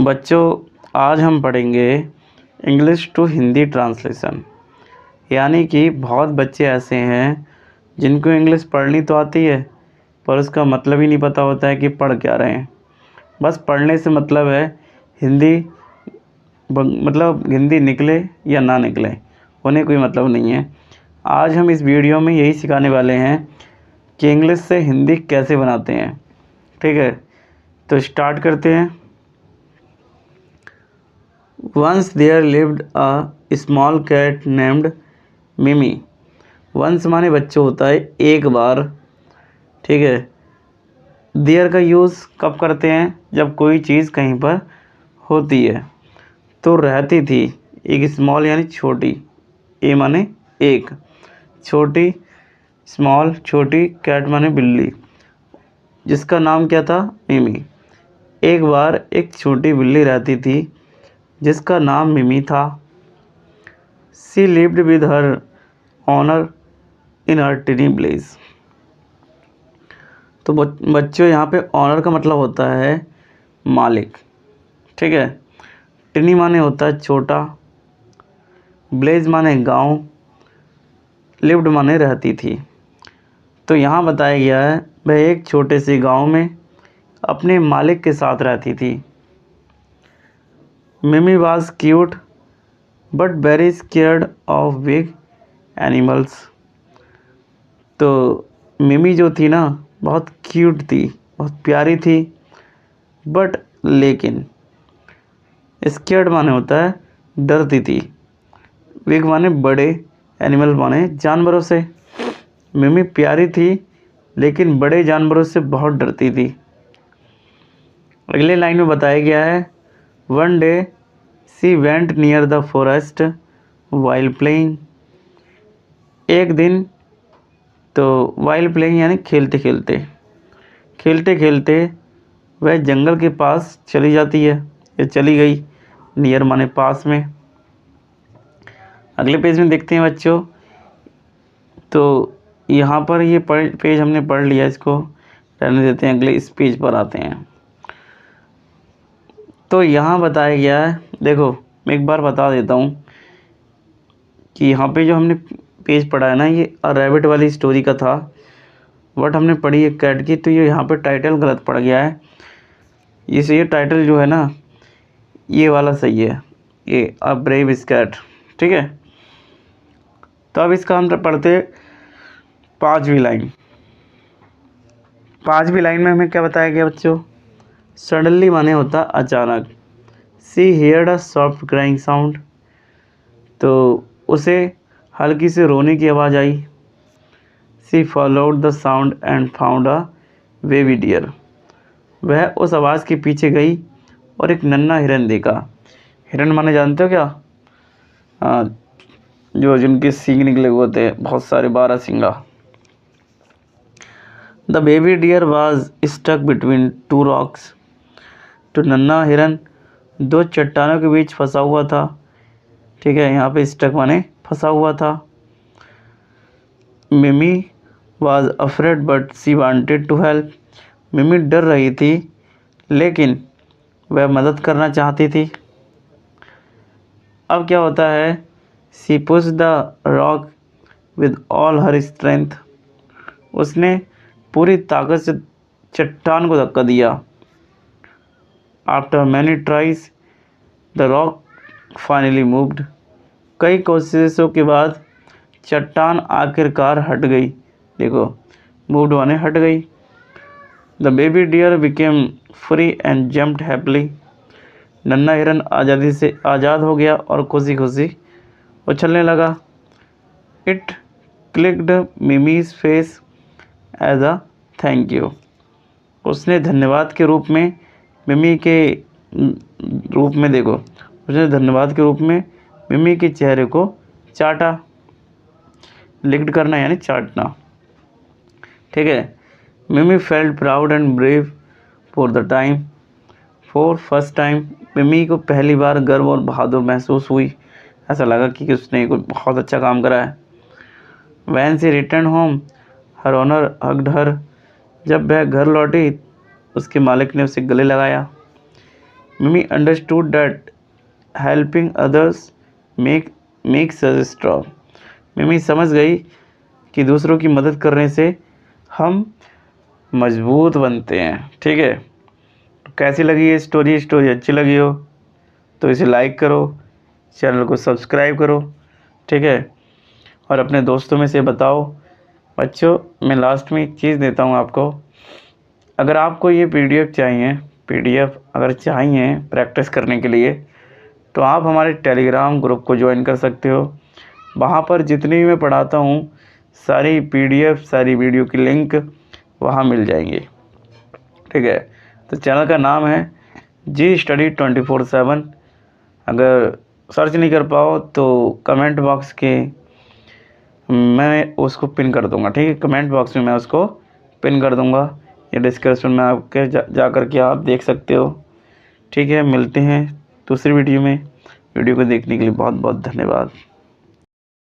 बच्चों, आज हम पढ़ेंगे इंग्लिश टू हिंदी ट्रांसलेशन। यानी कि बहुत बच्चे ऐसे हैं जिनको इंग्लिश पढ़नी तो आती है पर उसका मतलब ही नहीं पता होता है कि पढ़ क्या रहे हैं। बस पढ़ने से मतलब है हिंदी मतलब हिंदी निकले या ना निकले, उन्हें कोई मतलब नहीं है। आज हम इस वीडियो में यही सिखाने वाले हैं कि इंग्लिश से हिंदी कैसे बनाते हैं। ठीक है, तो स्टार्ट करते हैं। Once there lived a small cat named मिमी। वंस माने बच्चों होता है एक बार। ठीक है, देयर का यूज़ कब करते हैं? जब कोई चीज़ कहीं पर होती है। तो रहती थी एक स्मॉल यानी छोटी, ए माने एक, छोटी स्मॉल छोटी, कैट माने बिल्ली, जिसका नाम क्या था? मिमी। एक बार एक छोटी बिल्ली रहती थी जिसका नाम मिमी था। She lived with her owner in her tiny village. तो बच्चों यहाँ पे ऑनर का मतलब होता है मालिक। ठीक है, टिनी माने होता है छोटा, विलेज माने गांव, लिव्ड माने रहती थी। तो यहाँ बताया गया है वह एक छोटे से गांव में अपने मालिक के साथ रहती थी। मिमी was cute but very scared of big animals. तो मिमी जो थी ना बहुत क्यूट थी, बहुत प्यारी थी, बट लेकिन स्केर्ड माने होता है डरती थी, बिग माने बड़े, एनिमल माने जानवरों से। मिमी प्यारी थी लेकिन बड़े जानवरों से बहुत डरती थी। अगले लाइन में बताया गया है one day she went near the forest while playing. एक दिन तो वाइल प्लेइंग यानी खेलते खेलते वह जंगल के पास चली जाती है या चली गई, नियर माने पास में। अगले पेज में देखते हैं बच्चों। तो यहाँ पर ये पेज हमने पढ़ लिया, इसको रहने देते हैं, अगले इस पेज पर आते हैं। तो यहाँ बताया गया है, देखो मैं एक बार बता देता हूँ कि यहाँ पे जो हमने पेज पढ़ा है ना, ये रैबिट वाली स्टोरी का था, बट हमने पढ़ी है कैट की। तो ये यहाँ पे टाइटल गलत पड़ गया है। ये टाइटल जो है ना ये वाला सही है, ये अ ब्रेव कैट। ठीक है, तो अब इसका हम पढ़ते पाँचवीं लाइन में हमें क्या बताया गया बच्चों? सडनली माने होता अचानक। She heard a soft crying sound. तो उसे हल्की से रोने की आवाज़ आई। She followed the sound and found a baby deer. वह उस आवाज़ के पीछे गई और एक नन्हा हिरन देखा। हिरन माने जानते हो क्या? हाँ, जो जिनके सींग निकले हुए होते हैं, बहुत सारे 12 सींगा। The baby deer was stuck between two rocks. तो नन्हा हिरन दो चट्टानों के बीच फंसा हुआ था। ठीक है, यहाँ पे स्टक माने फंसा हुआ था। Mimi was afraid but she wanted to help. Mimi डर रही थी लेकिन वह मदद करना चाहती थी। अब क्या होता है? She push the rock with all her strength. उसने पूरी ताकत से चट्टान को धक्का दिया। After many tries the rock finally moved. कई कोशिशों के बाद चट्टान आखिरकार हट गई। देखो, मूव्ड माने हट गई। The baby deer became free and jumped happily. नन्हा हिरन आज़ादी से आज़ाद हो गया और खुशी खुशी उछलने लगा। It licked Mimi's face as a thank you. उसने धन्यवाद के रूप में मिमी के रूप में, देखो उसने धन्यवाद के रूप में मिमी के चेहरे को चाटा। लिक्ड करना यानी चाटना। ठीक है, मिमी felt proud and brave for first time. मिमी को पहली बार गर्व और बहादुर महसूस हुई। ऐसा लगा कि उसने कोई बहुत अच्छा काम करा है। When she return home her owner hugged her. जब वह घर लौटी उसके मालिक ने उसे गले लगाया। मिमी understood that helping others makes us strong. मिमी समझ गई कि दूसरों की मदद करने से हम मजबूत बनते हैं। ठीक है, तो कैसी लगी ये स्टोरी अच्छी लगी हो तो इसे लाइक करो, चैनल को सब्सक्राइब करो। ठीक है, और अपने दोस्तों में से बताओ। बच्चों, मैं लास्ट में एक चीज़ देता हूँ आपको, अगर आपको ये पीडीएफ अगर चाहिए प्रैक्टिस करने के लिए तो आप हमारे टेलीग्राम ग्रुप को ज्वाइन कर सकते हो। वहाँ पर जितनी भी मैं पढ़ाता हूँ सारी पीडीएफ, सारी वीडियो की लिंक वहाँ मिल जाएंगी। ठीक है, तो चैनल का नाम है जी स्टडी 24/7। अगर सर्च नहीं कर पाओ तो कमेंट बॉक्स के मैं उसको पिन कर दूंगा। ठीक है, कमेंट बॉक्स में मैं उसको पिन कर दूंगा, या डिस्क्रिप्शन में आपके जा कर के आप देख सकते हो। ठीक है, मिलते हैं दूसरी वीडियो में। वीडियो को देखने के लिए बहुत बहुत धन्यवाद।